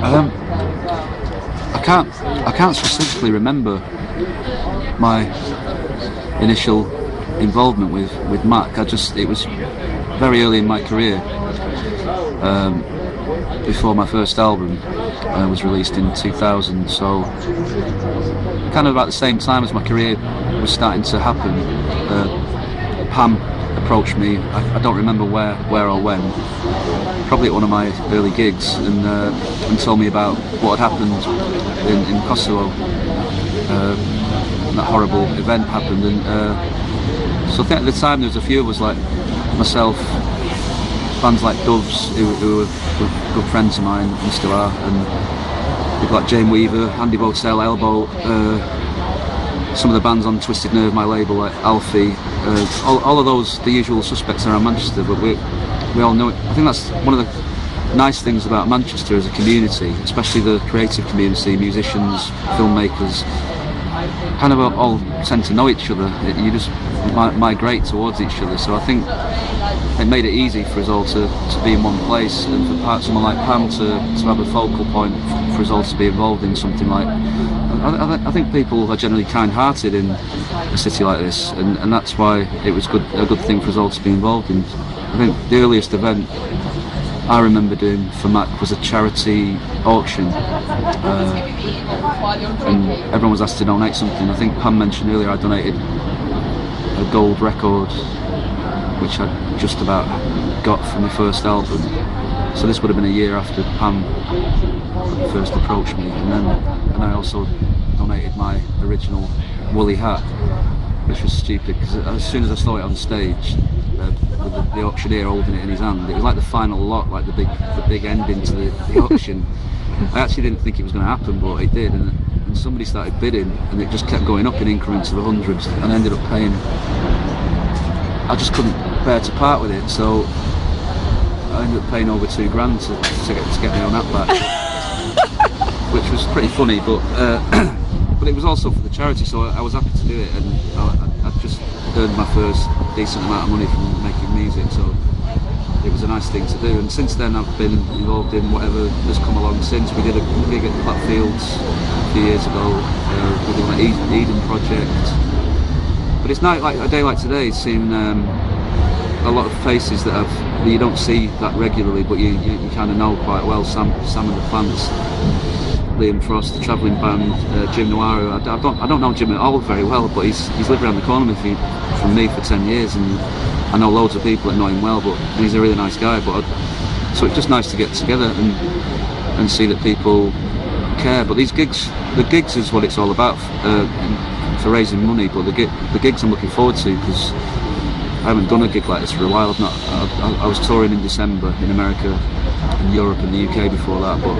Um, I can't specifically remember my initial involvement with Mac. It was very early in my career, before my first album was released in 2000. So kind of about the same time as my career was starting to happen, Pam approached me. I don't remember where or when. Probably at one of my early gigs, and told me about what had happened in Kosovo. That horrible event happened, and so I think at the time there was a few of us, like myself, bands like Doves, who were good friends of mine and still are, and we've got Jane Weaver, Andy Botel, Elbow, some of the bands on Twisted Nerve, my label, like Alfie, all of those, the usual suspects around Manchester, but we all know it. I think that's one of the nice things about Manchester as a community, especially the creative community, musicians, filmmakers, kind of all tend to know each other. You just migrate towards each other, so I think it made it easy for us all to be in one place, and for someone like Pam to have a focal point for us all to be involved in something like. I think people are generally kind-hearted in a city like this, and that's why it was a good thing for us all to be involved in. I think the earliest event I remember doing for Mac was a charity auction, and everyone was asked to donate something. I think Pam mentioned earlier I donated a gold record, which I just about got from my first album. So this would have been a year after Pam first approached me, and I also donated my original woolly hat, which was stupid because as soon as I saw it on stage, with the auctioneer holding it in his hand, it was like the final lot, like the big ending to the auction. I actually didn't think it was going to happen, but it did, and somebody started bidding, and it just kept going up in increments of the hundreds, and I ended up paying. I just couldn't bear to part with it, so I ended up paying over £2,000 to get my own hat back, which was pretty funny, but it was also for the charity, so I was happy to do it, and I just earned my first decent amount of money from making music, so it was a nice thing to do. And since then I've been involved in whatever has come along since. We did a gig at Blackfields a few years ago, we did an Eden project, but it's not like a day like today, seeing a lot of faces that you don't see that regularly, but you kind of know quite well. Sam and the Plants, Liam Frost, the Travelling Band, Jim Noir. I don't know Jim at all very well, but he's lived around the corner from me for 10 years, and I know loads of people that know him well, and he's a really nice guy. So it's just nice to get together and see that people care. But the gigs is what it's all about, for raising money. But the gigs I'm looking forward to, because I haven't done a gig like this for a while. I was touring in December in America and Europe and the UK before that, but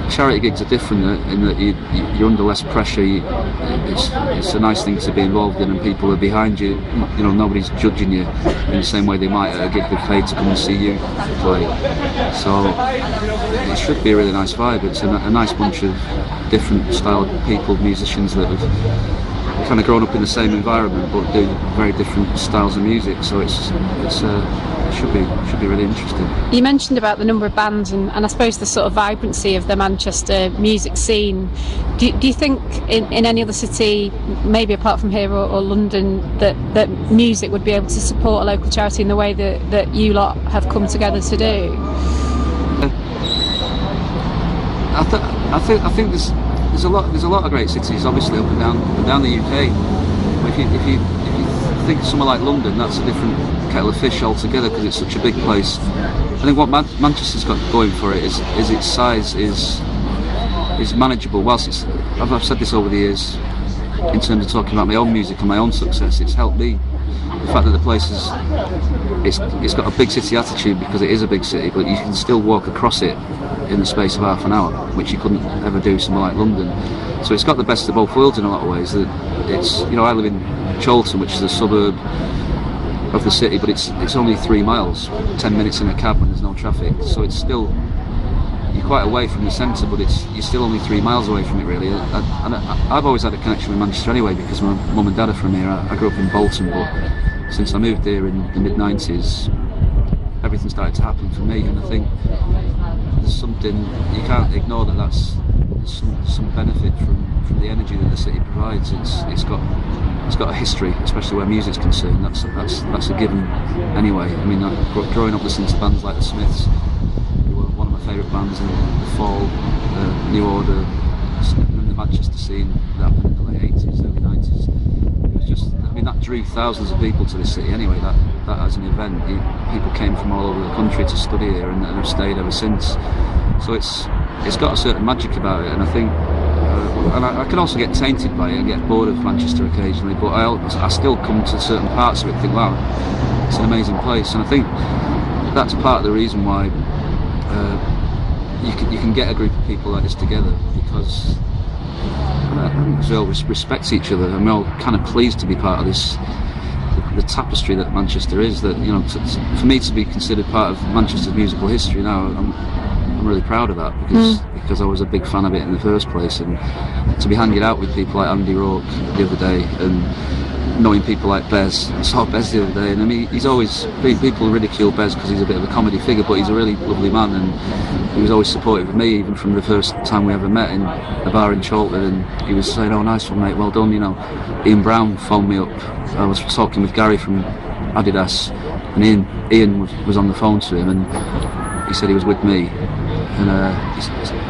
charity gigs are different in that you're under less pressure. It's a nice thing to be involved in, and people are behind you. You know, nobody's judging you in the same way they might at a gig they paid to come and see you play. So it should be a really nice vibe. It's a nice bunch of different style people, musicians that have kind of grown up in the same environment but do very different styles of music. So it should be really interesting. You mentioned about the number of bands and I suppose the sort of vibrancy of the Manchester music scene. Do you think in any other city, maybe apart from here or London, that music would be able to support a local charity in the way that you lot have come together to do? I think there's a lot of great cities, obviously, up and down the UK. If you think somewhere like London, that's a different kettle of fish altogether because it's such a big place. I think what Manchester's got going for it is its size is manageable. Whilst I've said this over the years in terms of talking about my own music and my own success, it's helped me. The fact that the place it's got a big city attitude because it is a big city, but you can still walk across it in the space of half an hour, which you couldn't ever do somewhere like London. So it's got the best of both worlds in a lot of ways. It's, you know, I live in Chorlton, which is a suburb of the city, but it's only 3 miles, 10 minutes in a cab when there's no traffic. So it's still, you're quite away from the centre, but you're still only 3 miles away from it, really. And I've always had a connection with Manchester anyway, because my mum and dad are from here. I grew up in Bolton, but since I moved here in the mid-90s, everything started to happen for me. And I think there's something you can't ignore, that's some benefit from the energy that the city provides. It's got a history, especially where music's concerned. That's a given anyway. I mean, growing up listening to bands like the Smiths, who were one of my favourite bands in the Fall, New Order, and the Manchester scene that happened in the late 80s, early 90s. It was just, I mean, that drew thousands of people to this city anyway. That as an event, people came from all over the country to study here and have stayed ever since. So it's got a certain magic about it, and I think, and I can also get tainted by it and get bored of Manchester occasionally, but I still come to certain parts of it and think, wow, it's an amazing place. And I think that's part of the reason why you can get a group of people like this together, because we all respect each other, and we're all kind of pleased to be part of this, the tapestry that Manchester is. That, you know, for me to be considered part of Manchester's musical history now, I'm really proud of that, because I was a big fan of it in the first place, and to be hanging out with people like Andy Rourke the other day, and knowing people like Bez. I saw Bez the other day, and I mean, he's always, people ridicule Bez because he's a bit of a comedy figure, but he's a really lovely man, and he was always supportive of me, even from the first time we ever met in a bar in Chorlton, and he was saying, "Oh, nice one, mate, well done." You know, Ian Brown phoned me up. I was talking with Gary from Adidas, and Ian was on the phone to him, and he said he was with me, and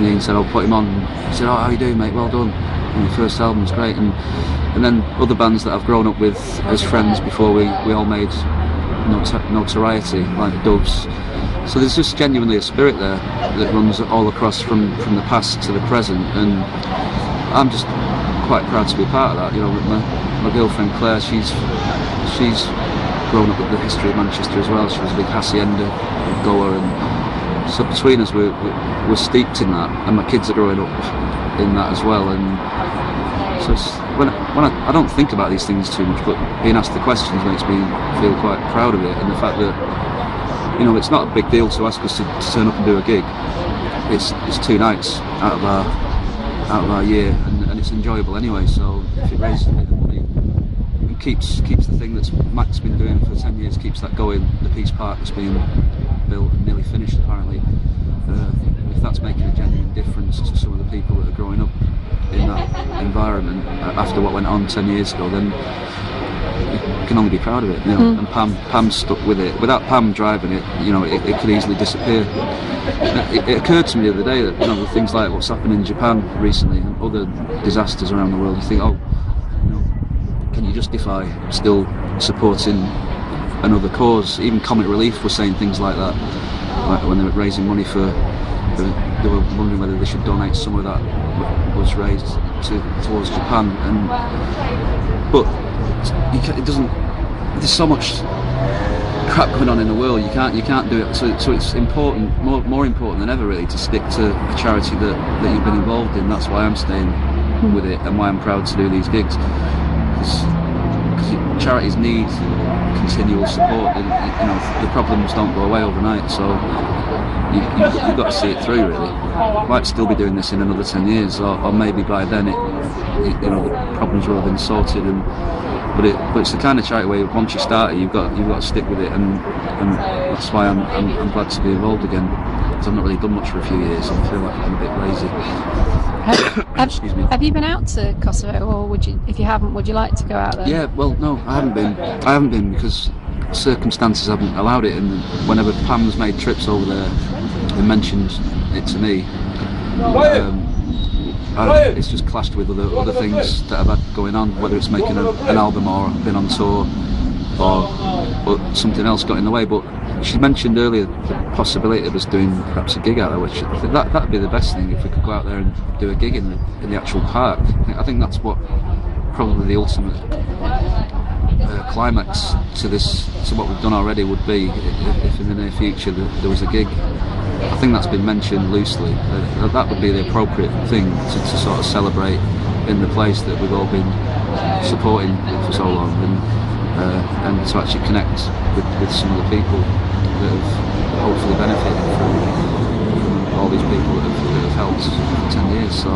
Ian said, "I'll put him on." He said, "Oh, how you doing, mate? Well done. And the first album's great." And then other bands that I've grown up with as friends before we all made notoriety, like Doves. So there's just genuinely a spirit there that runs all across from the past to the present, and I'm just quite proud to be a part of that. You know, my girlfriend Claire, she's grown up with the history of Manchester as well. She was a big Hacienda goer, and so between us we're steeped in that, and my kids are growing up in that as well. And so it's, when I don't think about these things too much, but being asked the questions makes me feel quite proud of it, and the fact that, you know, it's not a big deal to ask us to turn up and do a gig. It's 2 nights out of our year, and it's enjoyable anyway. So if it raises a bit of money and keeps the thing that's Mac's been doing for 10 years, keeps that going, the Peace Park that's being built and nearly finished apparently, if that's making a genuine difference to some of the people that are growing up in that environment after what went on 10 years ago, then you can only be proud of it, you know. And Pam's stuck with it. Without Pam driving it, you know, it could easily disappear. It occurred to me the other day that, you know, with things like what's happened in Japan recently and other disasters around the world, you think, oh, you know, can you justify still supporting another cause? Even Comic Relief was saying things like that, like when they were raising money for, they were wondering whether they should donate some of that was raised towards Japan. But it doesn't. There's so much crap going on in the world. You can't do it. So it's important, more important than ever, really, to stick to a charity that you've been involved in. That's why I'm staying with it, and why I'm proud to do these gigs. Because charities need continual support, and, you know, the problems don't go away overnight. So you've got to see it through, really. I might still be doing this in another 10 years, or maybe by then you know, the problems will have been sorted. But it's the kind of charity where once you start it, you've got to stick with it, and that's why I'm glad to be involved again, because I've not really done much for a few years, and I feel like I'm a bit lazy. Excuse me. Have you been out to Kosovo, or would you, if you haven't, would you like to go out there? Yeah, well, no, I haven't been because circumstances haven't allowed it, and whenever Pam's made trips over there and mentioned it to me, it's just clashed with other things that I've had going on, whether it's making an album or been on tour or something else got in the way. But she mentioned earlier the possibility of us doing perhaps a gig out there, which I think that'd be the best thing, if we could go out there and do a gig in the actual park. I think that's what probably the ultimate climax to what we've done already would be, if in the near future there was a gig. I think that's been mentioned loosely. That would be the appropriate thing to sort of celebrate in the place that we've all been supporting for so long, and to actually connect with some of the people that have hopefully benefited from all these people that have helped for 10 years. So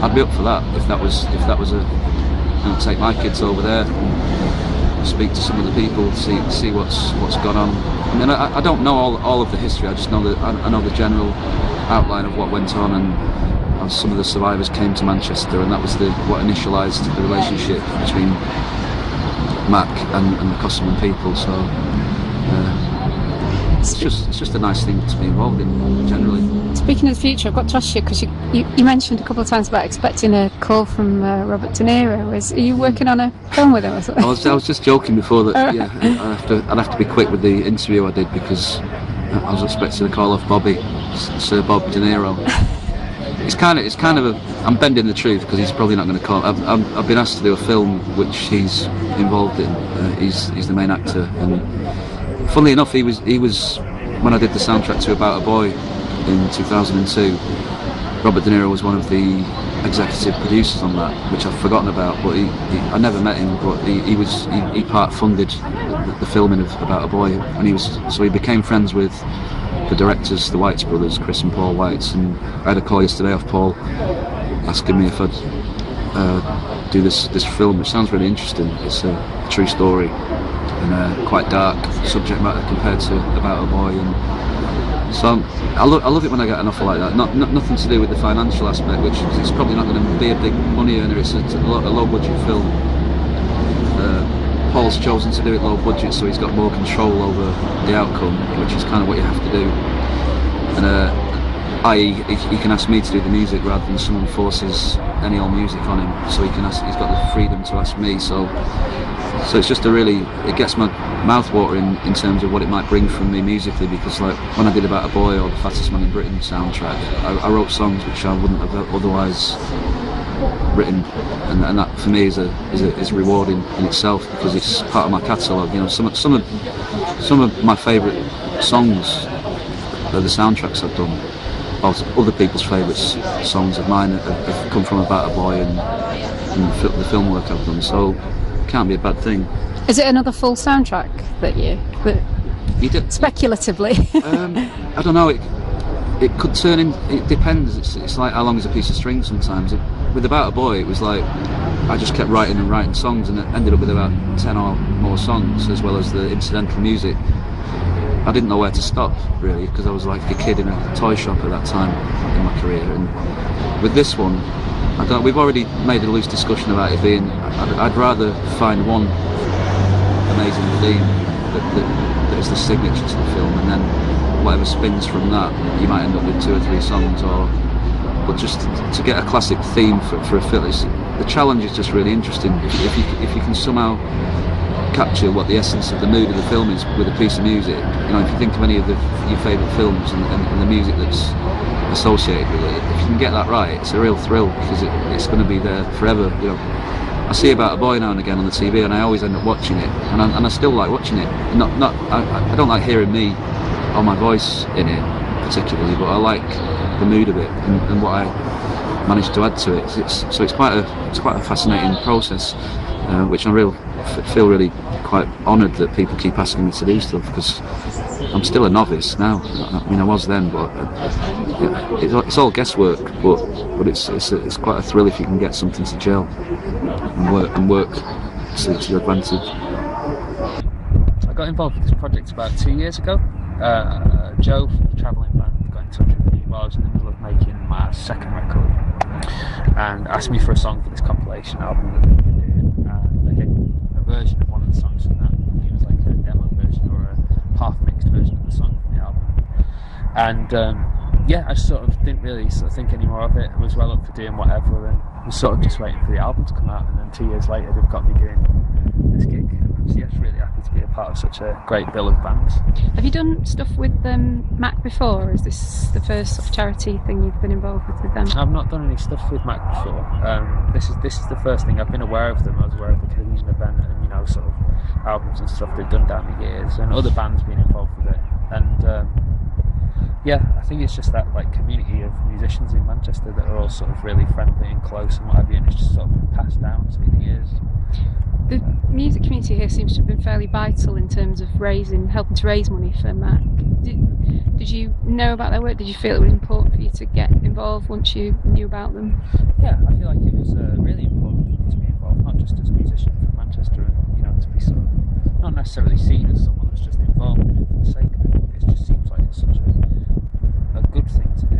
I'd be up for that if that was a, you know, take my kids over there and speak to some of the people, see what's gone on. I mean, I don't know all of the history. I just know that I know the general outline of what went on, and some of the survivors came to Manchester, and that was what initialised the relationship between Mac and the Cossaman people. So it's just a nice thing to be involved in generally. Speaking of the future, I've got to ask you, because you mentioned a couple of times about expecting a call from Robert De Niro. Are you working on a film with him or something? I was just joking before that. Yeah, I'd have to be quick with the interview I did, because I was expecting a call off Bobby, Sir Bob De Niro. It's kind of I'm bending the truth, because he's probably not going to call. I've been asked to do a film which he's involved in. He's the main actor, and funnily enough, he was when I did the soundtrack to About a Boy in 2002. Robert De Niro was one of the executive producers on that, which I've forgotten about. But I never met him, but he part funded the filming of About a Boy, and he became friends with the directors, the Weitz brothers, Chris and Paul Weitz. And I had a call yesterday off Paul asking me if I'd do this film, which sounds really interesting. It's a true story and a quite dark subject matter compared to About a Boy. And so I love it when I get an offer like that. Nothing to do with the financial aspect, which it's probably not going to be a big money earner. It's a low budget film. Paul's chosen to do it low budget, so he's got more control over the outcome, which is kind of what you have to do. And i.e., he can ask me to do the music rather than someone forces any old music on him. So he's got the freedom to ask me. So it's just it gets my mouth watering in terms of what it might bring from me musically, because like when I did About a Boy or the Fattest Man in Britain soundtrack, I wrote songs which I wouldn't have otherwise written, and that for me is rewarding in itself, because it's part of my catalogue. You know, some of my favourite songs are the soundtracks I've done. Other people's favourite songs of mine have come from About a Boy and the film work I've done. So it can't be a bad thing. Is it another full soundtrack that you did? Speculatively. I don't know. It could turn in. It depends. It's like how long is a piece of string sometimes. With About a Boy, it was like I just kept writing songs, and it ended up with about 10 or more songs, as well as the incidental music. I didn't know where to stop, really, because I was like a kid in a toy shop at that time in my career. And with this one, we've already made a loose discussion about it being. I'd rather find one amazing theme that is the signature to the film, and then whatever spins from that, you might end up with 2 or 3 songs. But just to get a classic theme for a film, the challenge is just really interesting. If you can somehow capture what the essence of the mood of the film is with a piece of music, you know, if you think of any of your favourite films and the music that's associated with it, if you can get that right, it's a real thrill, because it's going to be there forever. You know, I see About a Boy now and again on the TV, and I always end up watching it, and I still like watching it. I don't like hearing me or my voice in it particularly, but I like the mood of it and what I managed to add to it. So it's quite a fascinating process, which I feel really quite honoured that people keep asking me to do stuff, because I'm still a novice now. I mean, I was then, but it's all guesswork. But it's quite a thrill if you can get something to gel and work to your advantage. I got involved with this project about 2 years ago. Joe from the Travelling Band got in touch with me while I was in the middle of making my second record, and asked me for a song for this compilation album that they were doing. They gave me a version of one of the songs from that. It was like a demo version or a half-mixed version of the song from the album. And I just sort of didn't really think any more of it. I was well up for doing whatever, and was sort of just waiting for the album to come out. And then 2 years later, they've got me doing this gig. So yeah, just really happy to be a part of such a great bill of bands. Have you done stuff with Mac before, or is this the first sort of charity thing you've been involved with them? I've not done any stuff with Mac before. This is the first thing. I've been aware of them. I was aware of the Cohesion event and, you know, sort of albums and stuff they've done down the years, and other bands being involved with it. And I think it's just that like community of musicians in Manchester that are all sort of really friendly and close and what have you, and it's just sort of been passed down through the years. The music community here seems to have been fairly vital in terms of helping to raise money for Mac. Did you know about their work? Did you feel it was important for you to get involved once you knew about them? Yeah, I feel like it was really important for me to be involved, not just as a musician from Manchester, and, you know, to be sort of not necessarily seen as someone that's just involved in it for the sake of it. It just seems like it's such a good thing to do.